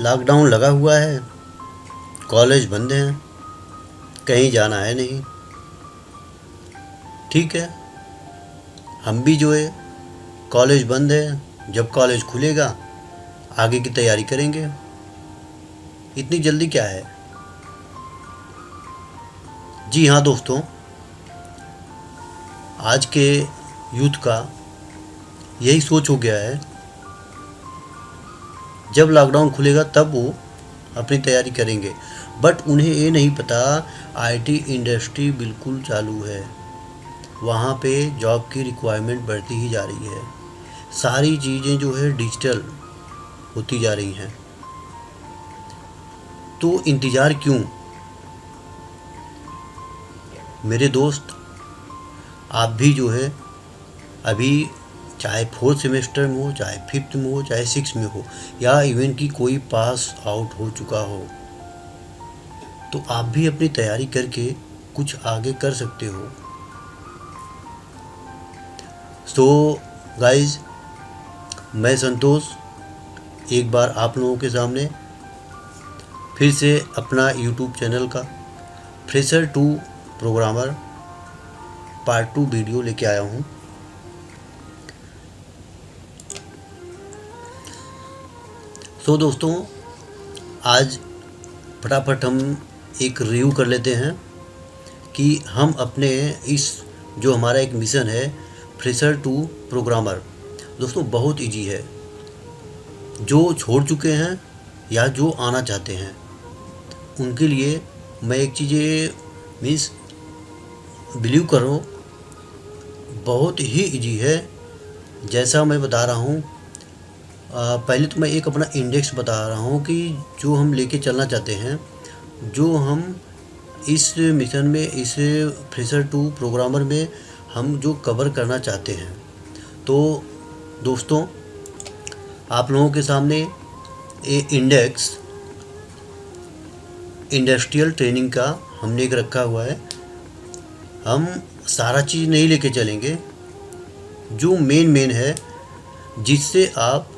Lockdown लगा हुआ है, कॉलेज बंद हैं, कहीं जाना है नहीं। ठीक है, हम भी जो है कॉलेज बंद है, जब कॉलेज खुलेगा आगे की तैयारी करेंगे। इतनी जल्दी क्या है। जी हाँ दोस्तों, आज के यूथ का यही सोच हो गया है, जब लॉकडाउन खुलेगा तब वो अपनी तैयारी करेंगे। बट उन्हें ये नहीं पता आईटी इंडस्ट्री बिल्कुल चालू है, वहाँ पे जॉब की रिक्वायरमेंट बढ़ती ही जा रही है, सारी चीज़ें जो है डिजिटल होती जा रही हैं। तो इंतज़ार क्यों मेरे दोस्त। आप भी जो है अभी चाहे 4th सेमेस्टर में हो, चाहे 5th में हो, चाहे 6th में हो, या इवन कि कोई पास आउट हो चुका हो, तो आप भी अपनी तैयारी करके कुछ आगे कर सकते हो। सो गाइज, मैं संतोष एक बार आप लोगों के सामने फिर से अपना यूट्यूब चैनल का fresher to programmer part 2 video लेके आया हूँ। सो दोस्तों, आज फटाफट हम एक रिव्यू कर लेते हैं कि हम अपने इस जो हमारा एक मिशन है फ्रेशर टू प्रोग्रामर, दोस्तों बहुत इजी है। जो छोड़ चुके हैं या जो आना चाहते हैं उनके लिए मैं एक चीज़ मीन्स बिलीव करो, बहुत ही इजी है। जैसा मैं बता रहा हूँ, पहले तो मैं एक अपना इंडेक्स बता रहा हूँ कि जो हम लेके चलना चाहते हैं, जो हम इस मिशन में, इस फ्रेशर टू प्रोग्रामर में हम जो कवर करना चाहते हैं। तो दोस्तों, आप लोगों के सामने ये इंडेक्स इंडस्ट्रियल ट्रेनिंग का हमने एक रखा हुआ है। हम सारा चीज़ नहीं लेके चलेंगे, जो मेन है जिससे आप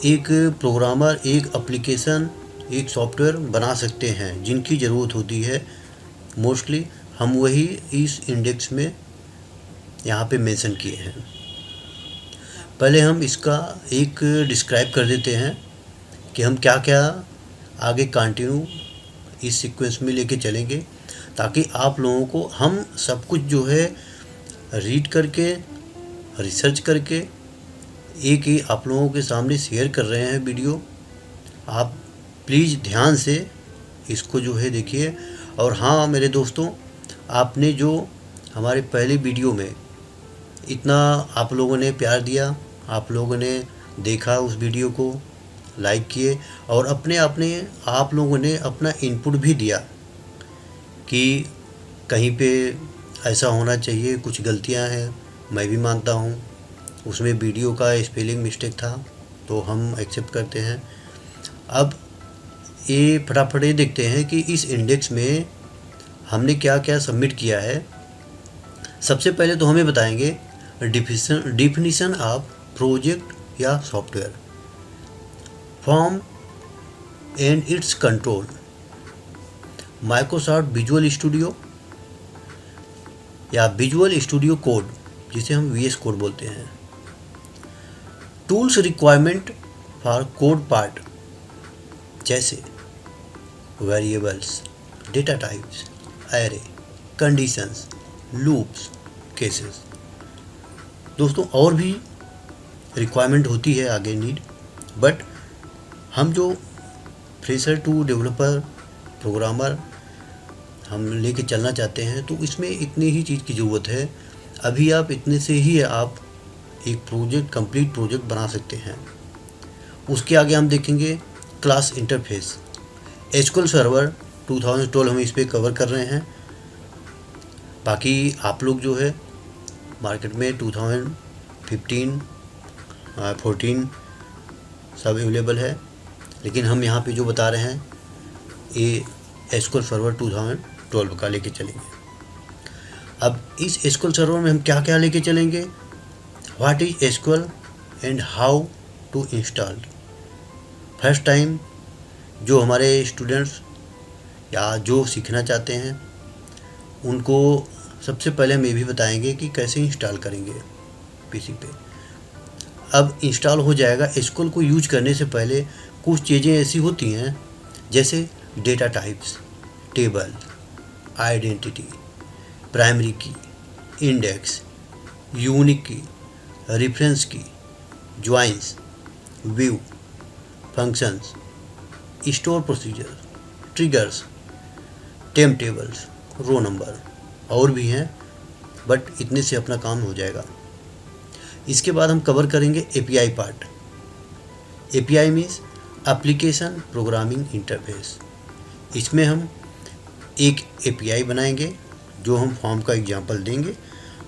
एक प्रोग्रामर, एक एप्लीकेशन, एक सॉफ्टवेयर बना सकते हैं, जिनकी ज़रूरत होती है मोस्टली, हम वही इस इंडेक्स में यहाँ पे मेंशन किए हैं। पहले हम इसका एक डिस्क्राइब कर देते हैं कि हम क्या क्या आगे कंटिन्यू इस सीक्वेंस में लेके चलेंगे, ताकि आप लोगों को हम सब कुछ जो है रीड करके, रिसर्च करके एक ही आप लोगों के सामने शेयर कर रहे हैं वीडियो। आप प्लीज़ ध्यान से इसको जो है देखिए। और हाँ मेरे दोस्तों, आपने जो हमारे पहले वीडियो में इतना आप लोगों ने प्यार दिया, आप लोगों ने देखा, उस वीडियो को लाइक किए, और अपने आप लोगों ने अपना इनपुट भी दिया कि कहीं पे ऐसा होना चाहिए, कुछ गलतियां हैं, मैं भी मानता हूँ उसमें वीडियो का स्पेलिंग मिस्टेक था, तो हम एक्सेप्ट करते हैं। अब ये फटाफट ये देखते हैं कि इस इंडेक्स में हमने क्या क्या सबमिट किया है। सबसे पहले तो हमें बताएंगे डिफिनीशन ऑफ प्रोजेक्ट या software, form and its control, Microsoft visual studio या विजुअल स्टूडियो कोड, जिसे हम वीएस कोड बोलते हैं, tools requirement for code part, जैसे variables, data types, array, conditions, loops, cases. दोस्तों और भी रिक्वायरमेंट होती है आगे नीड, बट हम जो फ्रेशर टू डेवलपर प्रोग्रामर हम लेके चलना चाहते हैं, तो इसमें इतनी ही चीज़ की ज़रूरत है। अभी आप इतने से ही आप एक प्रोजेक्ट, कंप्लीट प्रोजेक्ट बना सकते हैं। उसके आगे हम देखेंगे क्लास इंटरफेस, एसक्यूएल सर्वर 2012 हम इस पर कवर कर रहे हैं। बाकी आप लोग जो है मार्केट में 2015, 14 सब अवेलेबल है, लेकिन हम यहाँ पे जो बता रहे हैं ये एसक्यूएल सर्वर 2012 का लेके चलेंगे। अब इस एसक्यूएल सर्वर में हम क्या क्या लेके चलेंगे, what is SQL and how to install, first time जो हमारे स्टूडेंट्स या जो सीखना चाहते हैं उनको सबसे पहले हम ये भी बताएंगे कि कैसे इंस्टॉल करेंगे पीसी पे। अब इंस्टॉल हो जाएगा। एसक्यूएल को यूज करने से पहले कुछ चीज़ें ऐसी होती हैं जैसे data types, table, identity, primary key, index, unique key, reference key, joins, view, functions, store procedure, triggers, temp tables, row number और भी हैं, बट इतने से अपना काम हो जाएगा। इसके बाद हम कवर करेंगे API part. API means application programming interface. इसमें हम एक एपीआई बनाएंगे जो हम फॉर्म का एग्जांपल देंगे।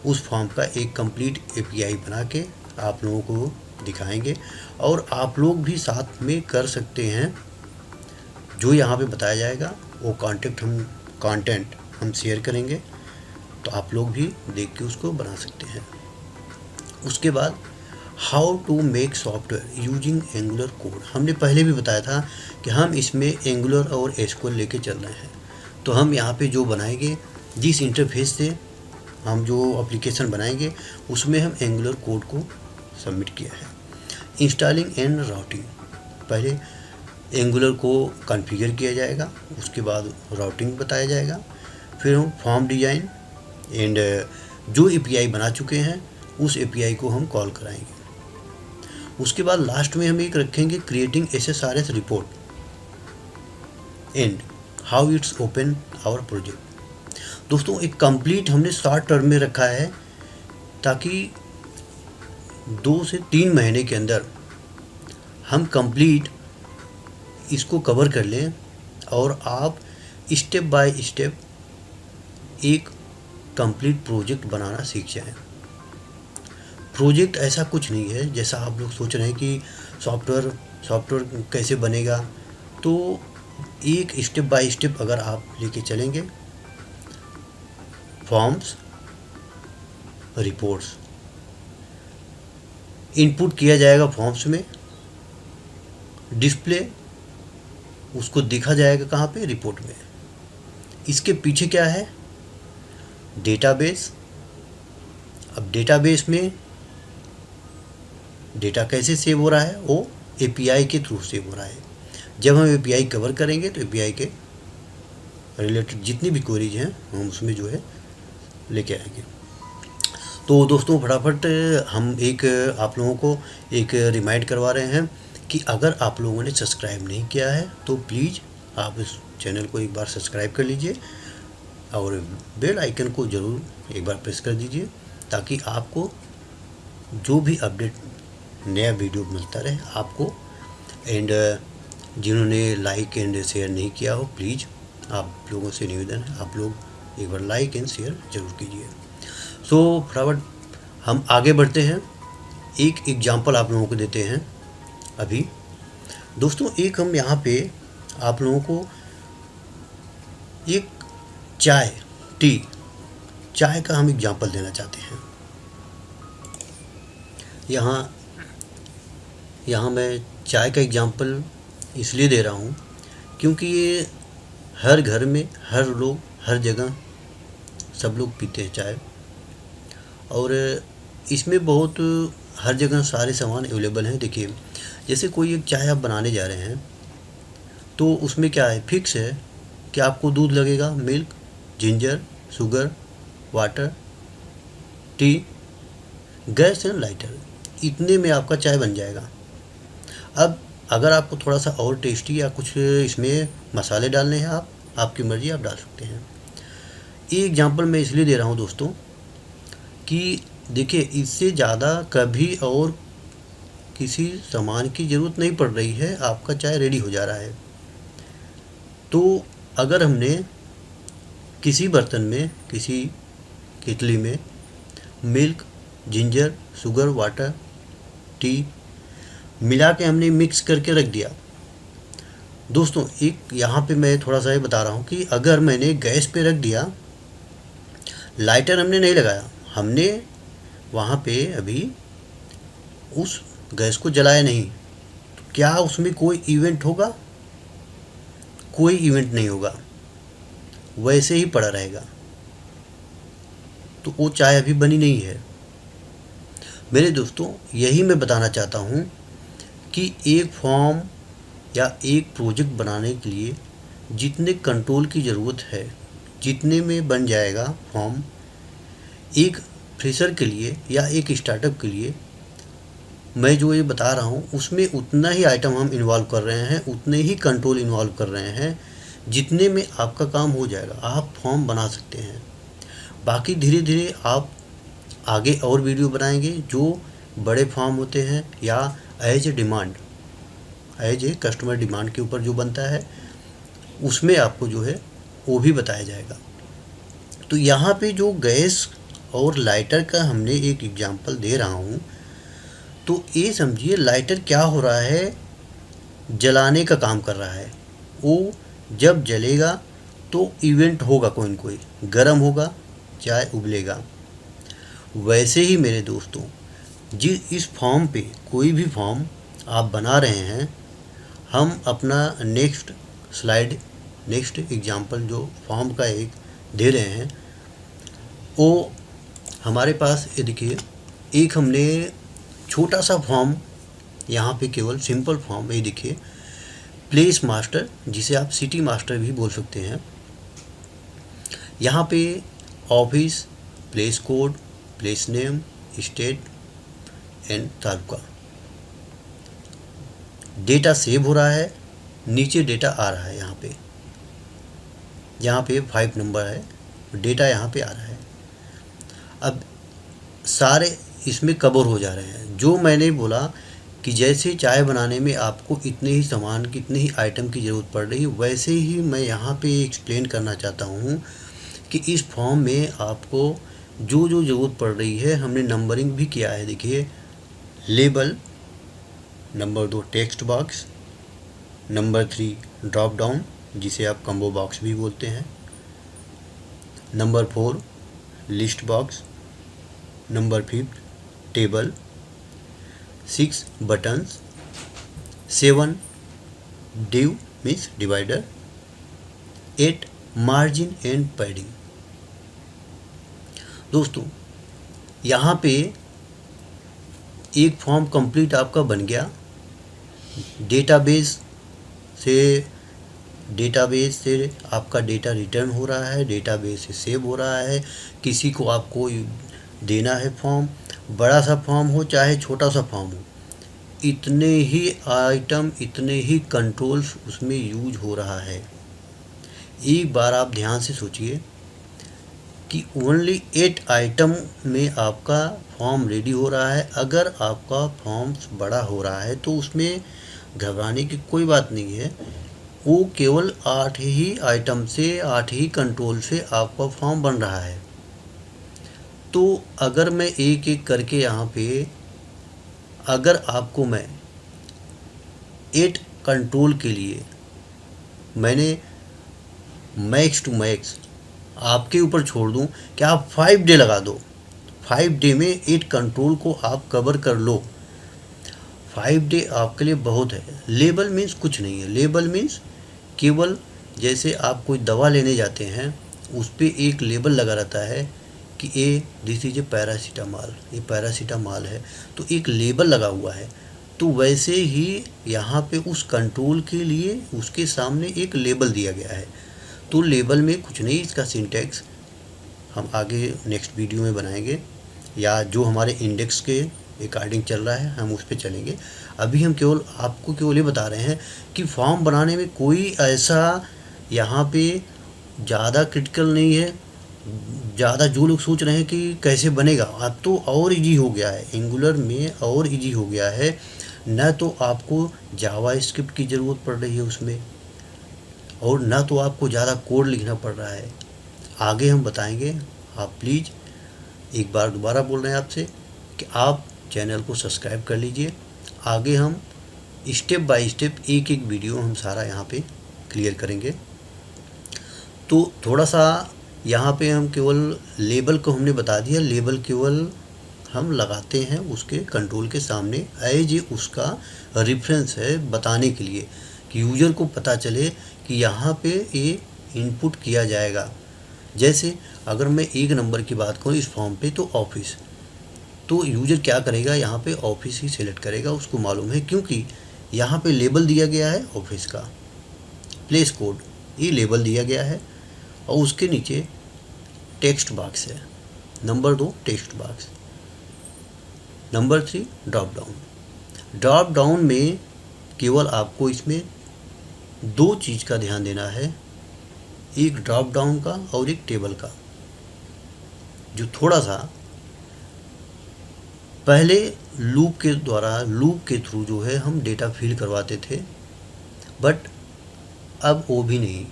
उस फॉर्म का एक कंप्लीट एपीआई बना के आप लोगों को दिखाएंगे और आप लोग भी साथ में कर सकते हैं। जो यहाँ पे बताया जाएगा वो कंटेंट हम शेयर करेंगे, तो आप लोग भी देख के उसको बना सकते हैं। उसके बाद how to make software using Angular code. हमने पहले भी बताया था कि हम इसमें एंगुलर और एसक्यूएल लेके चल रहे हैं। तो हम यहाँ पे जो बनाएंगे, जिस इंटरफेस से हम जो एप्लीकेशन बनाएंगे उसमें हम एंगुलर कोड को सबमिट किया है। इंस्टॉलिंग एंड राउटिंग, पहले एंगुलर को कॉन्फ़िगर किया जाएगा, उसके बाद राउटिंग बताया जाएगा, फिर हम फॉर्म डिज़ाइन एंड जो एपीआई बना चुके हैं उस एपीआई को हम कॉल कराएंगे। उसके बाद लास्ट में हम एक रखेंगे creating SSRS report and how it's open our project. दोस्तों एक कंप्लीट हमने शॉर्ट टर्म में रखा है ताकि 2 से 3 महीने के अंदर हम कंप्लीट इसको कवर कर लें और आप स्टेप बाय स्टेप एक कंप्लीट प्रोजेक्ट बनाना सीख जाएं। प्रोजेक्ट ऐसा कुछ नहीं है जैसा आप लोग सोच रहे हैं कि सॉफ्टवेयर कैसे बनेगा। तो एक स्टेप बाय स्टेप अगर आप लेके चलेंगे, फॉर्म्स, रिपोर्ट्स इनपुट किया जाएगा फॉर्म्स में, डिस्प्ले उसको दिखा जाएगा कहाँ पे, रिपोर्ट में। इसके पीछे क्या है, डेटाबेस। अब डेटाबेस में डेटा कैसे सेव हो रहा है, वो एपीआई के थ्रू सेव हो रहा है। जब हम एपीआई कवर करेंगे तो एपीआई के रिलेटेड जितनी भी क्वेरीज हैं हम उसमें जो है लेके आएंगे। तो दोस्तों फटाफट हम एक आप लोगों को एक रिमाइंड करवा रहे हैं कि अगर आप लोगों ने सब्सक्राइब नहीं किया है तो प्लीज़ आप इस चैनल को एक बार सब्सक्राइब कर लीजिए और बेल आइकन को ज़रूर एक बार प्रेस कर दीजिए ताकि आपको जो भी अपडेट नया वीडियो मिलता रहे आपको। एंड जिन्होंने लाइक एंड शेयर नहीं किया हो, प्लीज़ आप लोगों से निवेदन है आप लोग एक बार लाइक एंड शेयर ज़रूर कीजिए। सो फटाफट हम आगे बढ़ते हैं। एक एग्जांपल आप लोगों को देते हैं अभी। दोस्तों एक हम यहाँ पे आप लोगों को एक चाय का हम एग्जांपल देना चाहते हैं। यहाँ मैं चाय का एग्जांपल इसलिए दे रहा हूँ क्योंकि ये हर घर में हर लोग हर जगह सब लोग पीते हैं चाय, और इसमें बहुत हर जगह सारे सामान अवेलेबल हैं। देखिए जैसे कोई एक चाय आप बनाने जा रहे हैं तो उसमें क्या है, फिक्स है कि आपको दूध लगेगा, milk, ginger, sugar, water, T, gas and lighter, इतने में आपका चाय बन जाएगा। अब अगर आपको थोड़ा सा और टेस्टी या कुछ इसमें मसाले डालने हैं आपकी मर्ज़ी, आप डाल सकते हैं। ये एग्जांपल मैं इसलिए दे रहा हूँ दोस्तों कि देखिए इससे ज़्यादा कभी और किसी सामान की ज़रूरत नहीं पड़ रही है, आपका चाय रेडी हो जा रहा है। तो अगर हमने किसी बर्तन में, किसी केतली में milk, ginger, sugar, water, T मिला के हमने मिक्स करके रख दिया। दोस्तों एक यहाँ पे मैं थोड़ा सा ये बता रहा हूँ कि अगर मैंने गैस पे रख दिया, लाइटर हमने नहीं लगाया, हमने वहाँ पे अभी उस गैस को जलाया नहीं, क्या उसमें कोई इवेंट होगा? कोई इवेंट नहीं होगा, वैसे ही पड़ा रहेगा। तो वो चाय अभी बनी नहीं है। मेरे दोस्तों, यही मैं बताना चाहता हूँ कि एक फॉर्म या एक प्रोजेक्ट बनाने के लिए जितने कंट्रोल की ज़रूरत है, जितने में बन जाएगा फॉर्म, एक फ्रेशर के लिए या एक स्टार्टअप के लिए मैं जो ये बता रहा हूँ उसमें उतना ही आइटम हम इन्वॉल्व कर रहे हैं, उतने ही कंट्रोल इन्वॉल्व कर रहे हैं जितने में आपका काम हो जाएगा। आप फॉर्म बना सकते हैं। बाकी धीरे धीरे आप आगे और वीडियो बनाएंगे जो बड़े फॉर्म होते हैं या एज ए कस्टमर डिमांड के ऊपर जो बनता है, उसमें आपको जो है वो भी बताया जाएगा। तो यहाँ पे जो गैस और लाइटर का हमने एक एग्जांपल दे रहा हूँ, तो ये समझिए लाइटर क्या हो रहा है, जलाने का काम कर रहा है। वो जब जलेगा तो इवेंट होगा, कोई न कोई गर्म होगा, चाय उबलेगा। वैसे ही मेरे दोस्तों, इस फॉर्म पे कोई भी फॉर्म आप बना रहे हैं, हम अपना नेक्स्ट एग्जांपल जो फॉर्म का एक दे रहे हैं, वो हमारे पास ये देखिए, एक हमने छोटा सा फॉर्म यहाँ पे, केवल सिंपल फॉर्म, ये देखिए, प्लेस मास्टर, जिसे आप सिटी मास्टर भी बोल सकते हैं। यहाँ पे office, place code, place name, state and taluka, data save हो रहा है, नीचे डेटा आ रहा है। यहाँ पे 5 नंबर है, डेटा यहाँ पे आ रहा है। अब सारे इसमें कवर हो जा रहे हैं। जो मैंने बोला कि जैसे चाय बनाने में आपको इतने ही सामान, कितने ही आइटम की ज़रूरत पड़ रही है, वैसे ही मैं यहाँ पे एक्सप्लेन करना चाहता हूँ कि इस फॉर्म में आपको जो जो ज़रूरत पड़ रही है, हमने नंबरिंग भी किया है। देखिए, label, number 2 text box, number 3 drop down, जिसे आप कम्बो बॉक्स भी बोलते हैं, number 4 list box, number 5 table, 6 buttons, 7 div means divider, 8 margin and padding. दोस्तों, यहाँ पे एक फॉर्म कंप्लीट आपका बन गया। डेटाबेस से आपका डेटा रिटर्न हो रहा है, डेटाबेस से सेव हो रहा है। किसी को आपको देना है फॉर्म, बड़ा सा फॉर्म हो चाहे छोटा सा फॉर्म हो, इतने ही आइटम, इतने ही कंट्रोल्स उसमें यूज हो रहा है। एक बार आप ध्यान से सोचिए कि ओनली 8 आइटम में आपका फॉर्म रेडी हो रहा है। अगर आपका फॉर्म बड़ा हो रहा है तो उसमें घबराने की कोई बात नहीं है। वो केवल 8 ही आइटम से, 8 ही कंट्रोल से आपका फॉर्म बन रहा है। तो अगर मैं एक एक करके यहाँ पे, अगर आपको मैं 8 कंट्रोल के लिए मैंने मैक्स टू मैक्स आपके ऊपर छोड़ दूँ कि आप 5 डे लगा दो, 5 डे में 8 कंट्रोल को आप कवर कर लो। 5 डे आपके लिए बहुत है। लेबल मीन्स कुछ नहीं है। लेबल मीन्स केवल जैसे आप कोई दवा लेने जाते हैं, उस पर एक लेबल लगा रहता है कि ये दिस इज ए पैरासीटामॉल, ये पैरासीटामॉल है, तो एक लेबल लगा हुआ है। तो वैसे ही यहाँ पे उस कंट्रोल के लिए उसके सामने एक लेबल दिया गया है। तो लेबल में कुछ नहीं, इसका सिंटैक्स हम आगे नेक्स्ट वीडियो में बनाएंगे, या जो हमारे इंडेक्स के अकॉर्डिंग चल रहा है हम उस पर चलेंगे। अभी हम आपको केवल ये बता रहे हैं कि फॉर्म बनाने में कोई ऐसा यहाँ पे ज़्यादा क्रिटिकल नहीं है। ज़्यादा जो लोग सोच रहे हैं कि कैसे बनेगा, अब तो और इजी हो गया है, एंगुलर में और इजी हो गया है। न तो आपको जावा स्क्रिप्ट की ज़रूरत पड़ रही है उसमें, और न तो आपको ज़्यादा कोड लिखना पड़ रहा है। आगे हम बताएंगे। आप प्लीज़ एक बार दोबारा बोल रहे हैं आपसे कि आप चैनल को सब्सक्राइब कर लीजिए। आगे हम स्टेप बाय स्टेप एक एक वीडियो हम सारा यहाँ पे क्लियर करेंगे। तो थोड़ा सा यहाँ पे हम केवल लेबल को हमने बता दिया। लेबल केवल हम लगाते हैं उसके कंट्रोल के सामने एज ए उसका रेफरेंस है, बताने के लिए कि यूज़र को पता चले कि यहाँ पे ये इनपुट किया जाएगा। जैसे अगर मैं 1 नंबर की बात करूँ इस फॉर्म पे, तो ऑफिस, तो यूज़र क्या करेगा, यहाँ पे ऑफिस ही सिलेक्ट करेगा, उसको मालूम है क्योंकि यहाँ पे लेबल दिया गया है ऑफिस का, प्लेस कोड ये लेबल दिया गया है, और उसके नीचे टेक्स्ट बॉक्स है, number 2 text box, number 3 drop down. Drop down में केवल आपको इसमें 2 चीज़ का ध्यान देना है, एक ड्रॉप डाउन का और एक टेबल का। जो थोड़ा सा पहले लूप के थ्रू जो है हम डेटा फिल करवाते थे, बट अब वो भी नहीं,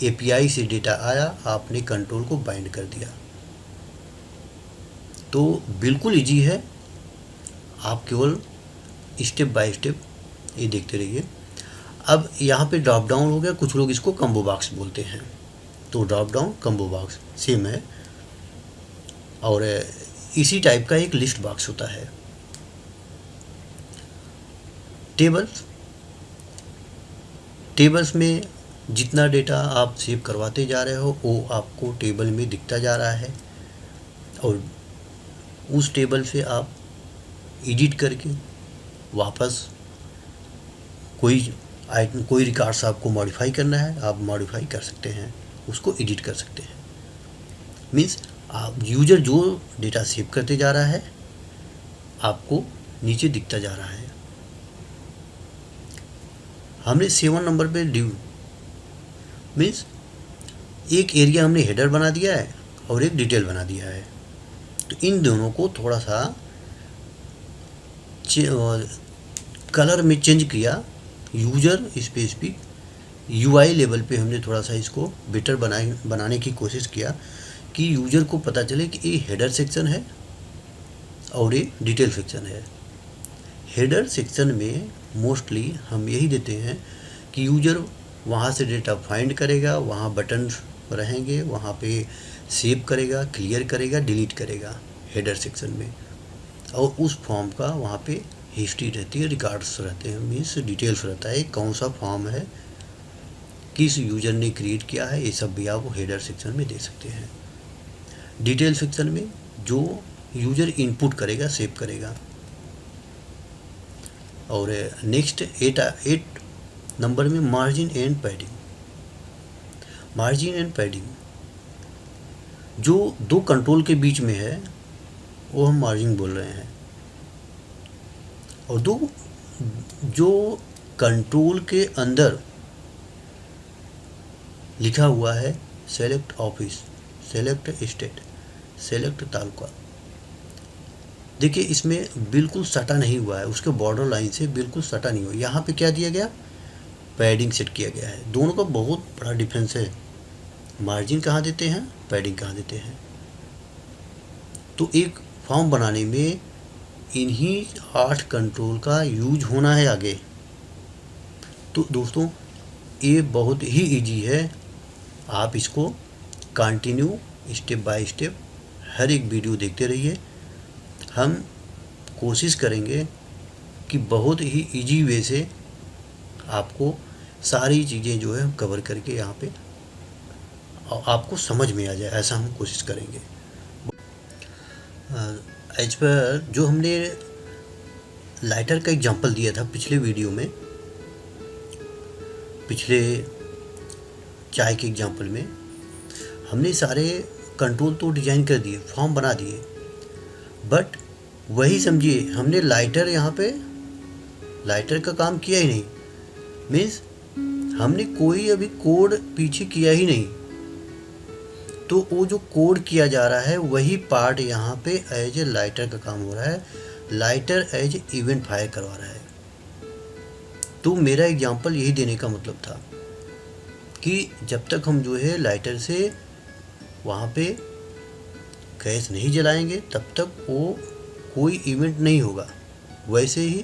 एपीआई से डेटा आया, आपने कंट्रोल को बाइंड कर दिया, तो बिल्कुल इजी है। आप केवल स्टेप बाय स्टेप ये देखते रहिए। अब यहाँ पे ड्रॉप डाउन हो गया, कुछ लोग इसको कम्बो बॉक्स बोलते हैं, तो drop down combo box same है। और इसी टाइप का एक लिस्ट बॉक्स होता है। टेबल्स में जितना डेटा आप सेव करवाते जा रहे हो वो आपको टेबल में दिखता जा रहा है, और उस टेबल से आप एडिट करके वापस कोई रिकॉर्ड्स आपको मॉडिफाई करना है, आप मॉडिफाई कर सकते हैं, उसको एडिट कर सकते हैं। मीन्स आप यूज़र जो डेटा सेव करते जा रहा है आपको नीचे दिखता जा रहा है। हमने 7 नंबर पे ड्यू मीन्स एक एरिया हमने हेडर बना दिया है और एक डिटेल बना दिया है, तो इन दोनों को थोड़ा सा कलर में चेंज किया। यूज़र स्पेसिफिक यूआई लेवल पे हमने थोड़ा सा इसको बेटर बनाने की कोशिश किया कि यूज़र को पता चले कि ये हेडर सेक्शन है और ये डिटेल सेक्शन है। हेडर सेक्शन में मोस्टली हम यही देते हैं कि यूज़र वहाँ से डेटा फाइंड करेगा, वहाँ बटन रहेंगे, वहाँ पे सेव करेगा, क्लियर करेगा, डिलीट करेगा हेडर सेक्शन में, और उस फॉर्म का वहाँ पे हिस्ट्री रहती है, रिकॉर्ड्स रहते हैं, मीन्स डिटेल्स रहता है, कौन सा फॉर्म है, किस यूज़र ने क्रिएट किया है, ये सब भी आप हेडर सेक्शन में दे सकते हैं। डिटेल सेक्शन में जो यूज़र इनपुट करेगा, सेव करेगा। और नेक्स्ट 8 नंबर में margin and padding. Margin and padding जो 2 कंट्रोल के बीच में है वो हम मार्जिन बोल रहे हैं, और जो कंट्रोल के अंदर लिखा हुआ है select office, select state, select taluka, देखिए इसमें बिल्कुल सटा नहीं हुआ है, उसके बॉर्डर लाइन से बिल्कुल सटा नहीं हुआ। यहाँ पे क्या दिया गया, पैडिंग सेट किया गया है। दोनों का बहुत बड़ा डिफरेंस है, मार्जिन कहाँ देते हैं, पैडिंग कहाँ देते हैं। तो एक फॉर्म बनाने में इन्हीं 8 कंट्रोल का यूज होना है आगे। तो दोस्तों ये बहुत ही इजी है, आप इसको कंटिन्यू स्टेप बाय स्टेप हर एक वीडियो देखते रहिए। हम कोशिश करेंगे कि बहुत ही इजी वे से आपको सारी चीज़ें जो है हम कवर करके यहाँ पे आपको समझ में आ जाए, ऐसा हम कोशिश करेंगे। एज पर जो हमने लाइटर का एग्जांपल दिया था पिछले वीडियो में, पिछले चाय के एग्जांपल में, हमने सारे कंट्रोल तो डिज़ाइन कर दिए, फॉर्म बना दिए, बट वही समझिए हमने लाइटर यहाँ पे लाइटर का काम किया ही नहीं। मीन्स हमने कोई अभी कोड पीछे किया ही नहीं, तो वो जो कोड किया जा रहा है वही पार्ट यहाँ पे एज ए लाइटर का काम हो रहा है। लाइटर एज इवेंट फायर करवा रहा है। तो मेरा एग्जांपल यही देने का मतलब था कि जब तक हम जो है लाइटर से वहाँ पे गैस नहीं जलाएंगे तब तक वो कोई इवेंट नहीं होगा। वैसे ही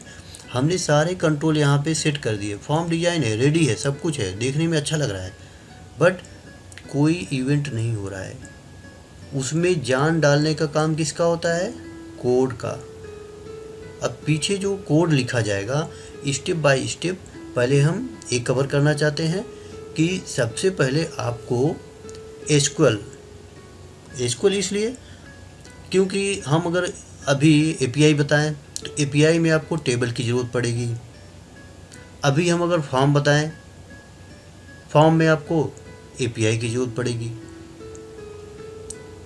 हमने सारे कंट्रोल यहाँ पे सेट कर दिए, फॉर्म डिजाइन है, रेडी है, सब कुछ है, देखने में अच्छा लग रहा है, बट कोई इवेंट नहीं हो रहा है। उसमें जान डालने का काम किसका होता है, कोड का। अब पीछे जो कोड लिखा जाएगा स्टेप बाय स्टेप, पहले हम एक कवर करना चाहते हैं कि सबसे पहले आपको एसक्यूएल इसलिए क्योंकि हम अगर अभी एपीआई बताएं तो एपीआई में आपको टेबल की ज़रूरत पड़ेगी। अभी हम अगर फॉर्म बताएं, फॉर्म में आपको एपीआई की ज़रूरत पड़ेगी।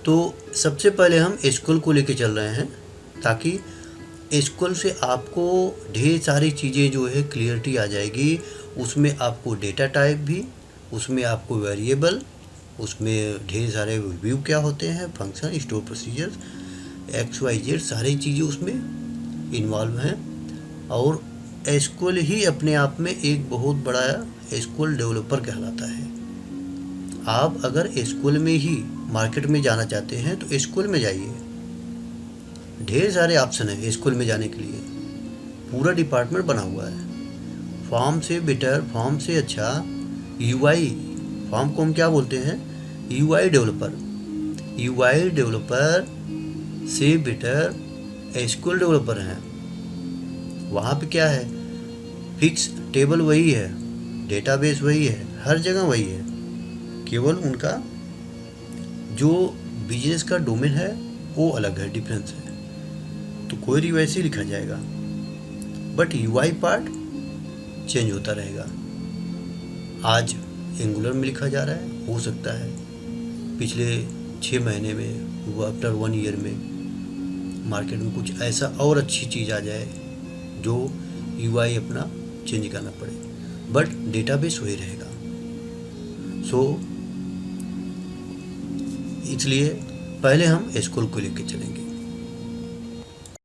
तो सबसे पहले हम एसक्यूएल को लेके चल रहे हैं, ताकि एसक्यूएल से आपको ढेर सारी चीज़ें जो है क्लियरिटी आ जाएगी। उसमें आपको डेटा टाइप भी, उसमें आपको वेरिएबल, उसमें ढेर सारे व्यू क्या होते हैं, फंक्शन, स्टोर प्रोसीजर्स, XYZ सारी चीज़ें उसमें इन्वॉल्व हैं। और एसक्यूएल ही अपने आप में एक बहुत बड़ा एसक्यूएल डेवलपर कहलाता है। आप अगर एसक्यूएल में ही मार्केट में जाना चाहते हैं तो एसक्यूएल में जाइए, ढेर सारे ऑप्शन हैं एसक्यूएल में जाने के लिए, पूरा डिपार्टमेंट बना हुआ है। फॉर्म से बेटर, फॉर्म से अच्छा यूआई, फॉर्म को हम क्या बोलते हैं, यूआई डेवलपर से बेटर एसक्यूएल डेवलपर हैं। वहाँ पे क्या है, फिक्स टेबल वही है, डेटाबेस वही है, हर जगह वही है, केवल उनका जो बिजनेस का डोमेन है वो अलग है, डिफरेंस है। तो क्वेरी वैसे ही लिखा जाएगा, बट यूआई पार्ट चेंज होता रहेगा। आज एंगुलर में लिखा जा रहा है, हो सकता है पिछले 6 महीने में वो आफ्टर 1 ईयर में मार्केट में कुछ ऐसा और अच्छी चीज़ आ जाए जो यूआई अपना चेंज करना पड़े, बट डेटाबेस वही रहेगा। सो इसलिए पहले हम एसक्यूएल को लेके चलेंगे।